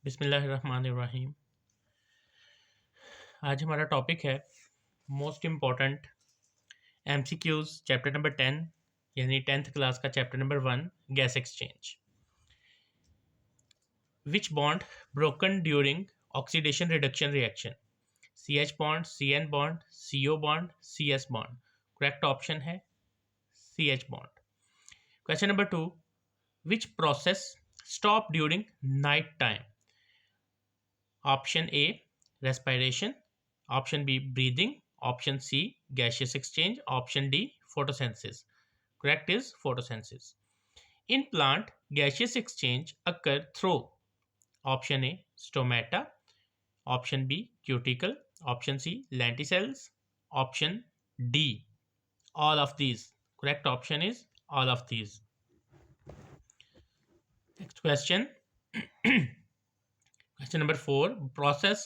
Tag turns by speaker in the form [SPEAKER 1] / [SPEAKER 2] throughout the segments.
[SPEAKER 1] बिस्मिल्लाहिर्रहमानिर्रहीम। आज हमारा टॉपिक है most important MCQs chapter number 10 यानी 10th क्लास का chapter number 1 gas exchange. Which bond broken during oxidation reduction reaction? C H bond, C N bond, C O bond, C S bond. Correct option है C H bond. Question number 2, which process stop during night time? Option A, respiration. Option B, breathing. Option C, gaseous exchange. Option D, photosynthesis. Correct is photosynthesis. In plant, gaseous exchange occur through option A, stomata. Option B, cuticle. Option C, lenticels. Option D, all of these. Correct option is all of these. Next question. Question number 4, process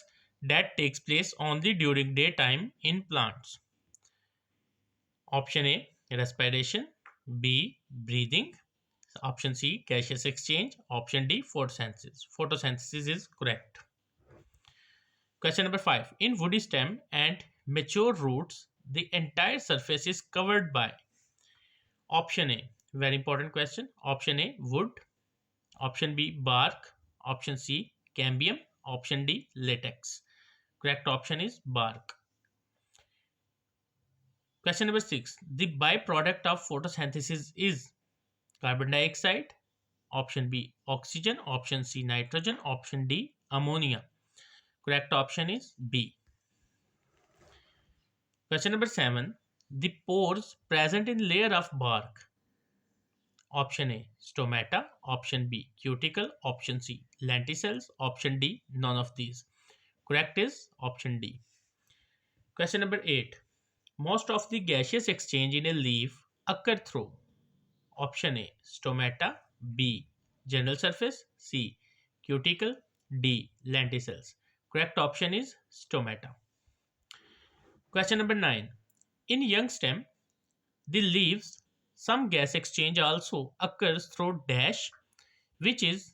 [SPEAKER 1] that takes place only during daytime in plants. Option A, respiration. B, breathing. Option C, gaseous exchange. Option D, photosynthesis. Photosynthesis is correct. Question number 5, in woody stem and mature roots, the entire surface is covered by. Option A, very important question. Option A, wood. Option B, bark. Option C, cambium. Option D, latex. Correct option is bark. Question number 6, the byproduct of photosynthesis is carbon dioxide. Option B, oxygen. Option C, nitrogen. Option D, ammonia. Correct option is B. Question number 7, the pores present in layer of bark. Option A, stomata. Option B, cuticle. Option C, lenticels. Option D, none of these. Correct is option D. Question number 8, most of the gaseous exchange in a leaf occur through. Option A, stomata. B, general surface. C, cuticle. D, lenticels. Correct option is stomata. Question number 9, in young stem, the leaves, some gas exchange also occurs through dash, which is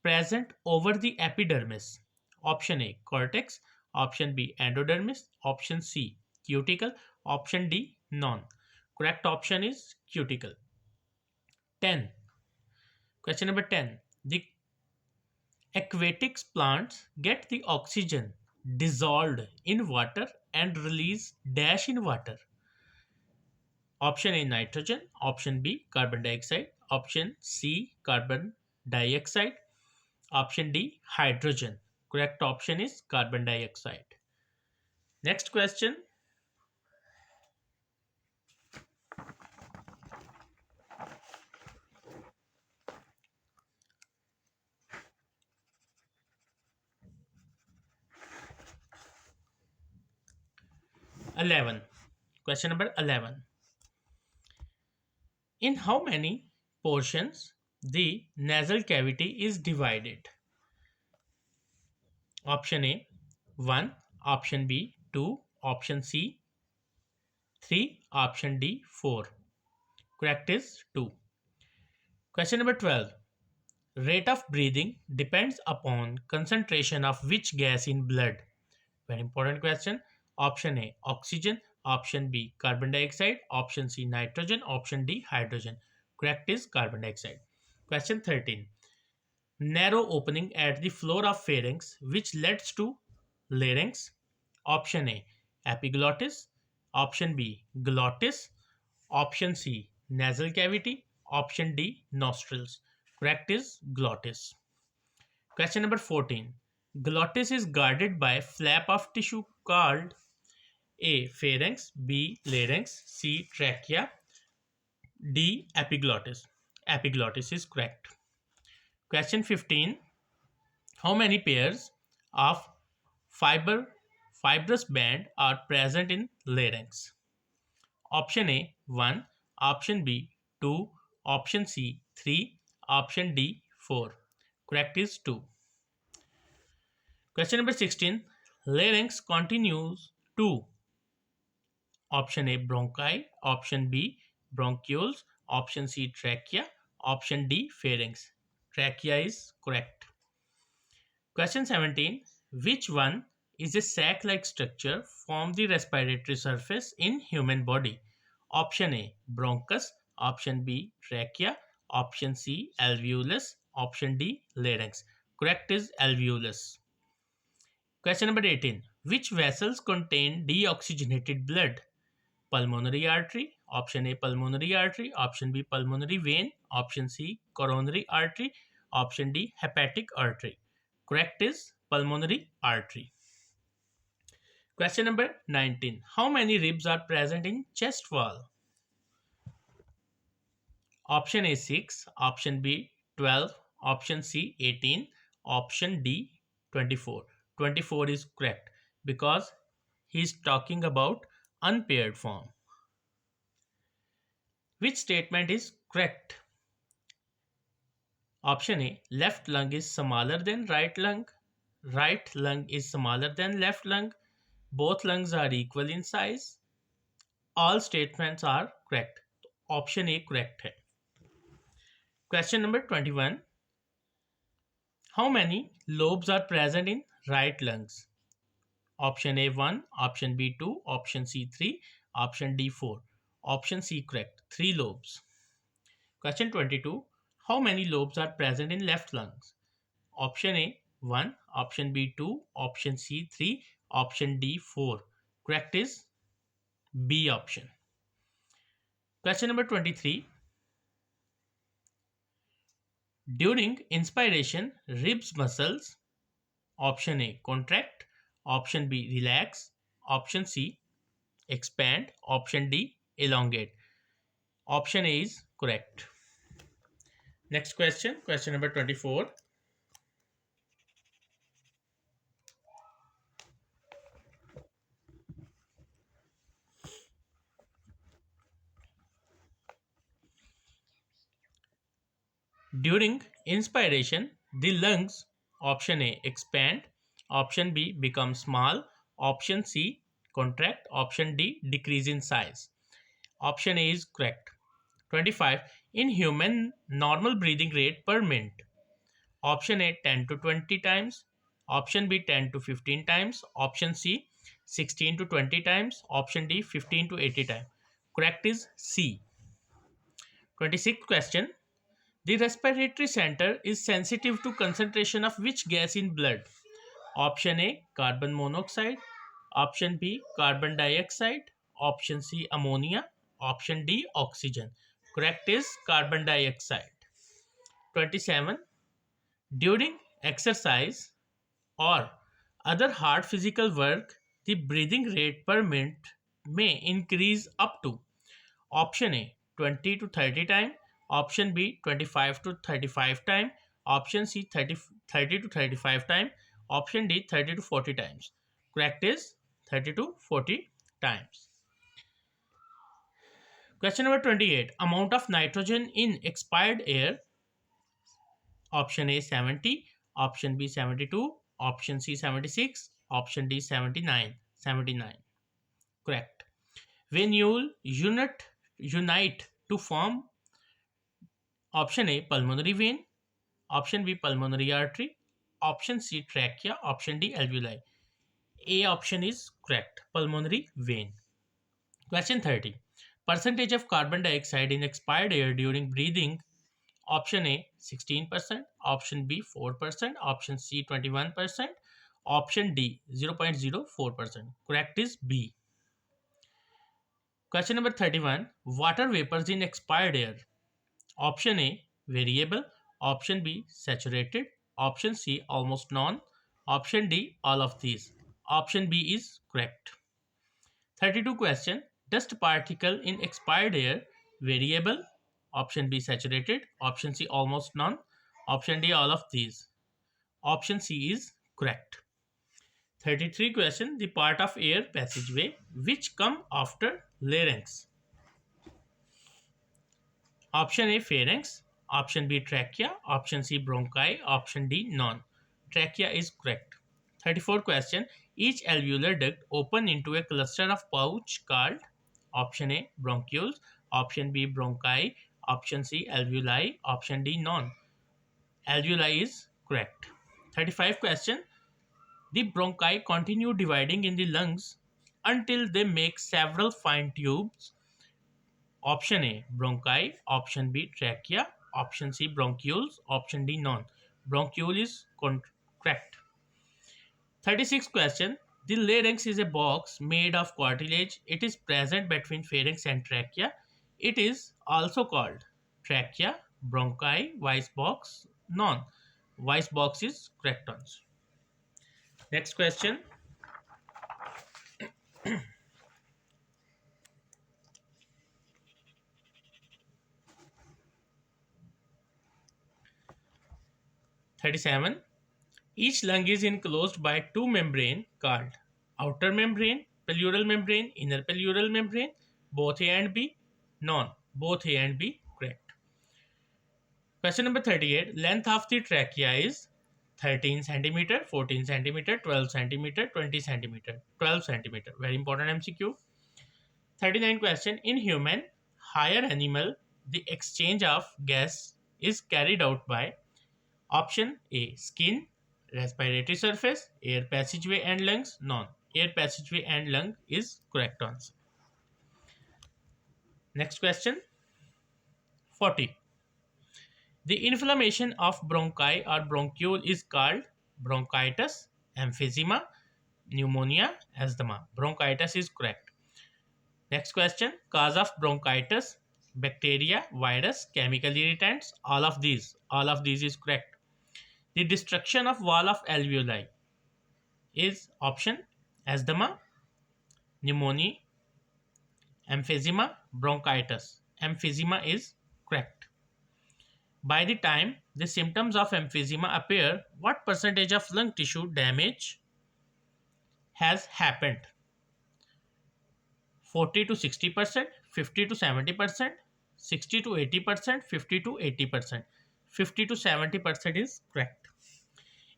[SPEAKER 1] present over the epidermis. Option A, cortex. Option B, endodermis. Option C, cuticle. Option D, none. Correct option is cuticle. 10. Question number 10. The aquatic plants get the oxygen dissolved in water and release dash in water. Option A, nitrogen. Option B, carbon dioxide. Option C, carbon dioxide. Option D, hydrogen. Correct option is carbon dioxide. Next question. Question number 11. In how many portions the nasal cavity is divided? Option A, 1. Option B, 2. Option C, 3. Option D, 4. Correct is 2. Question number 12. Rate of breathing depends upon concentration of which gas in blood? Very important question. Option A, oxygen. Option B, carbon dioxide. Option C, nitrogen. Option D, hydrogen. Correct is carbon dioxide. Question 13. Narrow opening at the floor of pharynx which leads to larynx. Option A, epiglottis. Option B, glottis. Option C, nasal cavity. Option D, nostrils. Correct is glottis. Question number 14. Glottis is guarded by flap of tissue called A, pharynx. B, larynx. C, trachea. D, epiglottis. Epiglottis is correct. Question 15. How many pairs of fibrous band are present in larynx? Option A, 1. Option B, 2. Option C, 3. Option D, 4. Correct is 2. Question number 16. Larynx continues to. Option A, bronchi. Option B, bronchioles. Option C, trachea. Option D, pharynx. Trachea is correct. Question 17. Which one is a sac-like structure from the respiratory surface in human body? Option A, bronchus. Option B, trachea. Option C, alveolus. Option D, larynx. Correct is alveolus. Question number 18. Which vessels contain deoxygenated blood? Pulmonary artery. Option A, pulmonary artery. Option B, pulmonary vein. Option C, coronary artery. Option D, hepatic artery. Correct is pulmonary artery. Question number 19. How many ribs are present in chest wall? Option A 6, option B 12, option C 18, option D 24. 24 is correct because he is talking about unpaired form. Which statement is correct? Option A, left lung is smaller than right lung. Right lung is smaller than left lung. Both lungs are equal in size. All statements are correct. Option A correct है. Question number 21. How many lobes are present in right lungs? Option A 1, option B 2, option C 3, option D 4. Option C correct. 3 lobes. Question 22. How many lobes are present in left lungs? Option A 1, option B 2, option C 3, option D 4. Correct is B option. Question number 23. During inspiration, ribs muscles, option A contract, option B relax, option C expand, option D elongate. Option A is correct. Next question, question number 24. During inspiration, the lungs, option A expand, option B become small, option C contract, option D decrease in size. Option A is correct. 25. In human, normal breathing rate per minute. Option A 10 to 20 times, option B 10 to 15 times, option C 16 to 20 times, option D 15 to 80 times. Correct is C. 26th question. The respiratory center is sensitive to concentration of which gas in blood? Option A carbon monoxide, option B carbon dioxide, option C ammonia, option D oxygen. Correct is carbon dioxide. 27. During exercise or other hard physical work, the breathing rate per minute may increase up to option A 20 to 30 times, option B 25 to 35 times, option C 30 to 35 times, option D 30 to 40 times. Correct is 30 to 40 times. Question number 28. Amount of nitrogen in expired air. Option A 70, option B 72, option C 76, option D 79. 79. Correct. When you unite to form option A pulmonary vein, option B pulmonary artery, option C trachea, option D alveoli. A option is correct. Pulmonary vein. Question 30. Percentage of carbon dioxide in expired air during breathing. Option A 16%, option B 4%, option C 21%, option D 0.04%. Correct is B. Question number 31. Water vapors in expired air. Option A variable, option B saturated, option C almost none, option D all of these. Option B is correct. 32 question. Dust particle in expired air variable, option B saturated, option C almost none, option D all of these. Option C is correct. 33 question. The part of air passageway which come after larynx. Option A pharynx, option B trachea, option C bronchi, option D none. Trachea is correct. 34 question. Each alveolar duct open into a cluster of pouch called option A bronchioles, option B bronchi, option C alveoli, option D none. Alveoli is correct. 35 question. The bronchi continue dividing in the lungs until they make several fine tubes. Option A bronchi, option B trachea, option C bronchioles, option D none. Bronchiole is correct. 36th question. The larynx is a box made of cartilage. It is present between pharynx and trachea. It is also called trachea, bronchi, voice box, none. Voice box is correct answer. Next question. 37. Each lung is enclosed by two membranes called outer membrane, pleural membrane, inner pleural membrane, both A and B, none, both A and B, correct. Question number 38. Length of the trachea is 13 centimeter, 14 centimeter, 12 centimeter, 20 centimeter, 12 centimeter. Very important MCQ. 39 question. In human, higher animal, the exchange of gas is carried out by option A skin, respiratory surface, air passageway and lungs, none. Air passageway and lung is correct answer. Next question 40. The inflammation of bronchi or bronchiole is called bronchitis, emphysema, pneumonia, asthma. Bronchitis is correct. Next question. Cause of bronchitis, bacteria, virus, chemical irritants, all of these. All of these is correct. The destruction of wall of alveoli is option asthma, pneumonia, emphysema, bronchitis. Emphysema is correct. By the time the symptoms of emphysema appear, what percentage of lung tissue damage has happened? 40 to 60%, 50 to 70%, 60 to 80%, 50 to 80%. 50 to 70% is correct.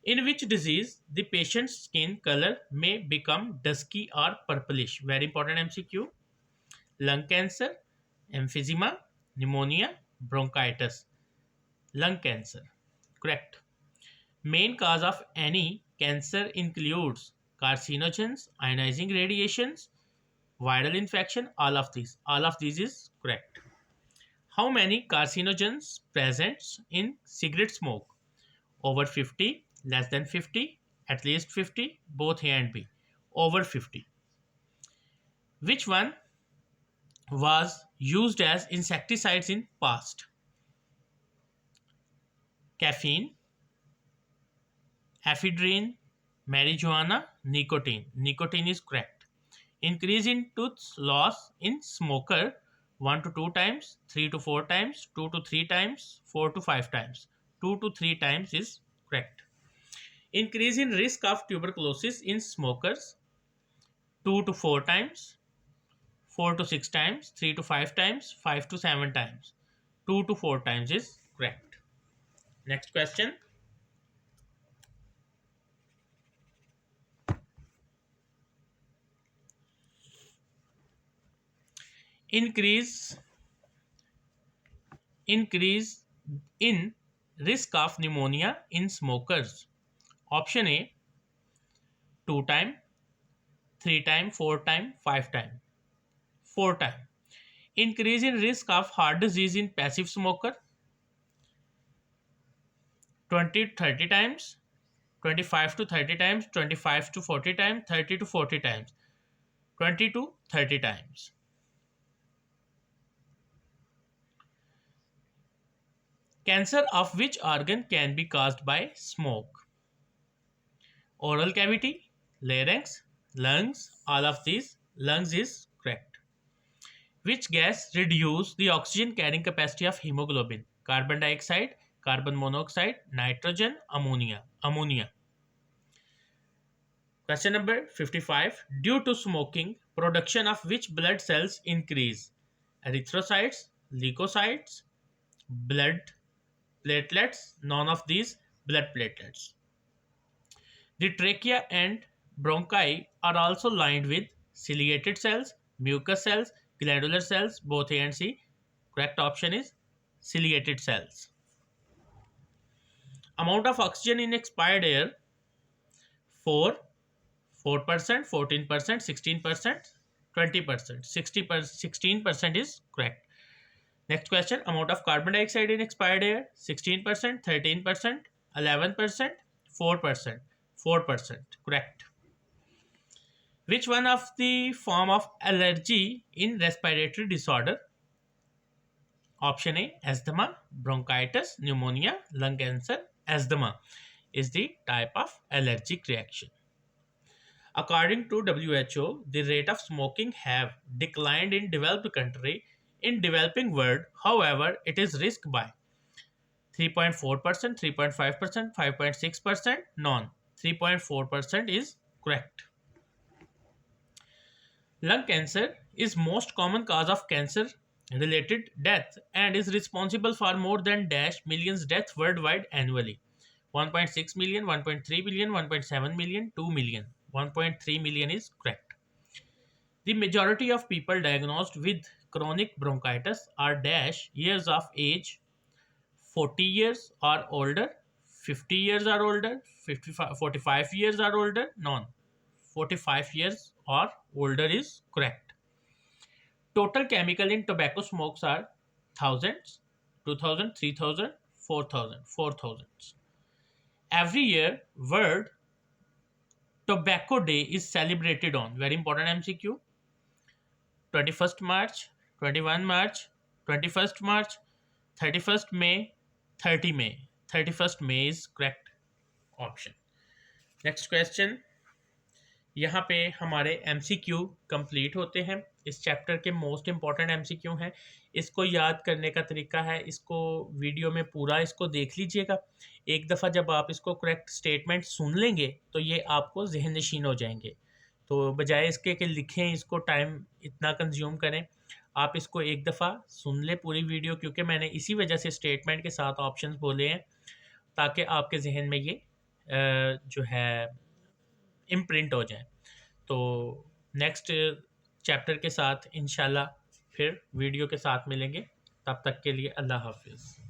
[SPEAKER 1] In which disease the patient's skin color may become dusky or purplish? Very important MCQ. Lung cancer, emphysema, pneumonia, bronchitis. Lung cancer. Correct. Main cause of any cancer includes carcinogens, ionizing radiations, viral infection, all of these. All of these is correct. How many carcinogens present in cigarette smoke? Over 50, less than 50, at least 50, both A and B. Over 50. Which one was used as insecticides in past? Caffeine, ephedrine, marijuana, nicotine. Nicotine is correct. Increase in tooth loss in smoker 1 to 2 times, 3 to 4 times, 2 to 3 times, 4 to 5 times. 2 to 3 times is correct. Increase in risk of tuberculosis in smokers 2 to 4 times, 4 to 6 times, 3 to 5 times, 5 to 7 times. 2 to 4 times is correct. Next question. Increase in risk of pneumonia in smokers. Option A 2 time, 3 time, 4 time, 5 time. 4 time. Increase in risk of heart disease in passive smoker 20 to 30 times, 25 to 30 times, 25 to 40 times, 30 to 40 times, 20 to 30 times. Cancer of which organ can be caused by smoke? Oral cavity, larynx, lungs, all of these. Lungs is correct. Which gas reduce the oxygen carrying capacity of hemoglobin? Carbon dioxide, carbon monoxide, nitrogen, ammonia. Ammonia. Question number 55. Due to smoking, production of which blood cells increase? Erythrocytes, leukocytes, blood platelets, none of these, blood platelets. The trachea and bronchi are also lined with ciliated cells, mucous cells, glandular cells, both A and C. Correct option is ciliated cells. Amount of oxygen in expired air: 4, 4%, 14%, 16%, 20%. 16% is correct. Next question: amount of carbon dioxide in expired air: 16%, 13%, 11%, 4%. 4%. Correct. Which one of the form of allergy in respiratory disorder? Option A, asthma, bronchitis, pneumonia, lung cancer. Asthma is the type of allergic reaction. According to WHO, the rate of smoking have declined in developed country. In developing world, however, it is risked by 3.4%, 3.5%, 5.6%, none. 3.4% is correct. Lung cancer is most common cause of cancer related death and is responsible for more than dash millions deaths worldwide annually. 1.6 million, 1.3 billion, 1.7 million, 2 million. 1.3 million is correct. The majority of people diagnosed with chronic bronchitis are dash years of age: 40 years or older, 50 years or older, 55, 45 years or older, none. 45 years or older is correct. Total chemical in tobacco smokes are thousands, 2000, 3000, 4000, 4000. Every year, World Tobacco Day is celebrated on, very important MCQ, 21st March, 21 March, 21st March, 31st May, 30 May. 31st May is correct option. Next question. यहाँ पे हमारे MCQ complete होते हैं। इस chapter के most important MCQ हैं। इसको याद करने का तरीका है, इसको वीडियो में पूरा इसको देख लीजिएगा। एक दफ़ा जब आप इसको करेक्ट स्टेटमेंट सुन लेंगे तो ये आपको जहन नशीन हो जाएंगे। तो बजाय इसके कि लिखें, इसको टाइम इतना कंज्यूम करें, आप इसको एक दफ़ा सुन लें पूरी वीडियो, क्योंकि मैंने इसी वजह से स्टेटमेंट के साथ ऑप्शंस बोले हैं ताकि आपके जहन में ये जो है इम्प्रिंट हो जाए। तो नेक्स्ट चैप्टर के साथ इंशाल्लाह फिर वीडियो के साथ मिलेंगे। तब तक के लिए अल्लाह हाफिज़।